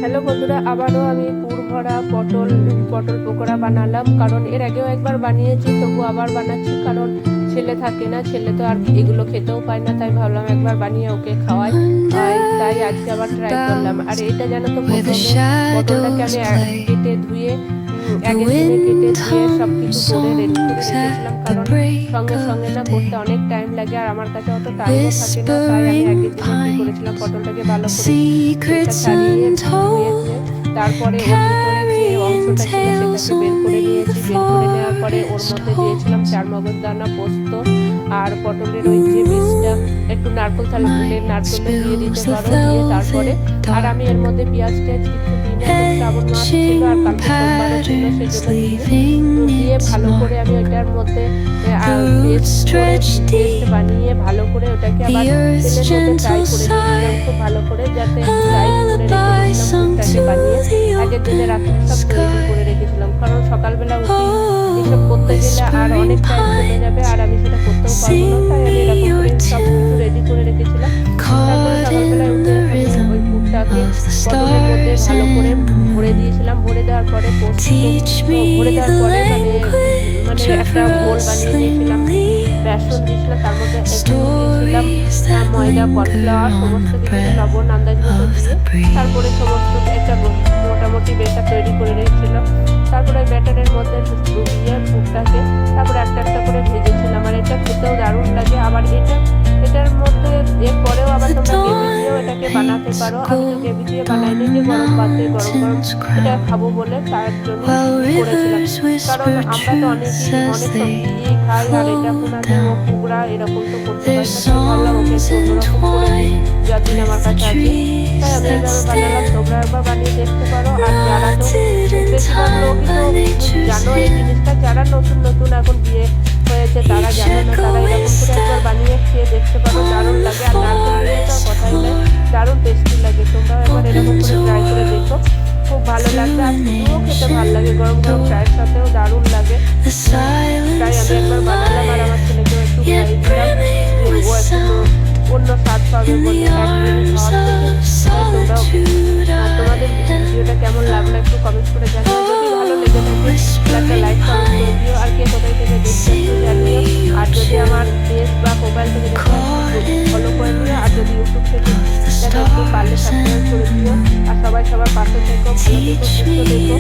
Hello বন্ধুরা, আবারও আমি পুর ভরা পটল পকোড়া বানালাম। কারণ এর আগেও একবার বানিয়েছি, তবু আবার বানাচ্ছি। কারণ ছেলে থাকে না, ছেলে তো আর এগুলো খেতেও পায় না, তাই ভাবলাম একবার বানিয়ে ওকে খাওয়াই। তাই আজকে আবার ট্রাই করলাম। আর এটা জানো তো, পটলটাকে আমি কেটে ধুয়ে সব কিছু করে রেডি করে রেখেছিলাম। কারণ সঙ্গে সঙ্গে না করতে অনেক টাইম লাগে, আর আমার কাছে অত টাইমও থাকে না। তাই আমি আগের দিনে কি করেছিলাম, পটলটাকে ভালো করে ছাড়িয়ে ধুয়ে তারপরে ওর ভিতরে যে অংশটা ছিল সেটাকে বের করে নিয়েছি। বের করে নেওয়ার পরে ওর মধ্যে দিয়েছিলাম চারমগজদানা, পোস্ত আর পটলের ওই যে বীজটা, একটু নারকেল দিয়ে দিতে পারো। দিয়ে তারপরে আর আমি এর মধ্যে পেঁয়াজ কিছু দিই না। শ্রাবণ মাস ছিল আর কালকে সোমবারও ছিল, সেজন্য দিয়ে ভালো করে আমি ওইটার মধ্যে পেস্ট বানিয়ে ভালো করে ওটাকে আবার তেলের মধ্যে ফ্রাই করে নিয়েছিলাম খুব ভালো করে, যাতে ফ্রাই করে রেখেছিলাম পুরটাকে বানিয়ে আগের দিনে রাত্রে সব তৈরি করে রেখেছিলাম। কারণ সকালবেলা উঠি এসব করতে গেলে আর অনেক টাইম চলে যাবে, আর আমি সেটা করতেও পারবো না। তাই আমি এরকম করে সব কিছু রেডি করে রেখেছিলাম। তারপরে সকালবেলায় উঠে ওই পুরটাকে পটলের মধ্যে ভালো করে ভরে দিয়েছিলাম। ভরে দেওয়ার পরে ভরে দেওয়ার পরে মানে একটা গোল বানিয়ে দিয়েছিলাম, বেসন দিয়েছিলাম, তার মধ্যে একটু দিয়েছিলাম ময়দা, কর্নফ্লাওয়ার, সমস্ত কিছু লবণ আন্দাজ মতো দিয়ে তারপরে সমস্ত একটা মোটামুটি ব্যাটার তৈরি করে রেখেছিলাম। তারপরে ব্যাটারের মধ্যে ডুবিয়ে পুরটাকে তারপরে একটা একটা করে ভেজেছিলাম। আর এটা খেতেও দারুণ লাগে। আবার এটার মধ্যে এরপরেও আবার তোমরা গ্রেভি দিয়েও এটাকে বানাতে পারো। আমি তো গ্রেভি দিয়ে বানাইনি, যে গরম ভাতে গরম এটা খাবো বলে তার জন্য করেছিলাম। কারণ আমরা তো অনেক সবজি খাই, আর এটা কোনাতে ও কুমড়া এরকম তো করতে পারি না। ভাবলাম ওকে অন্যরকম করে যতদিন আমার কাছে আছে, তাই আমি এইভাবে বানালাম। তোমরা একবার বানিয়ে দেখতে পারো। আর যারা তো বেশিরভাগ লোকই তো জানো এই জিনিসটা, যারা নতুন এখন বিয়ে হয়েছে তারা জানো না, তারা এরকম করে একবার বানিয়ে খেয়ে দেখতে পারো, দারুণ লাগে। আর নারকেল দিয়ে তো কথাই নেই, দারুণ টেস্টি লাগে। তোমরা একবার এরকম করে ট্রাই করে দেখো, খুব ভালো লাগবে। আর শুধুও খেতে ভালো লাগে, গরম গরম চায়ের সাথেও দারুণ লাগে। তাই আমি একবার বানালাম, আর আমার ছেলেকেও একটু খাইয়ে দিলাম, ও একটু অন্য স্বাদ পাবে বলে তোমাদের ভিডিওটা কেমন লাগলো একটু কমেন্ট করে জানিও। যদি ভালো লেগে থাকে একটা লাইক কমেন্ট করে দিও। আর কে কোথায় থেকে দেখতে জানিও। আর যদি আমার পেজ বা মোবাইল থেকে ফলো করে দিও। আর যদি ইউটিউব থেকে দেখো একটু পারলে সাবস্ক্রাইব করে দিও। আর সবাই সবার পাশে থেকো, ভালো থেকো, সুস্থ থেকো।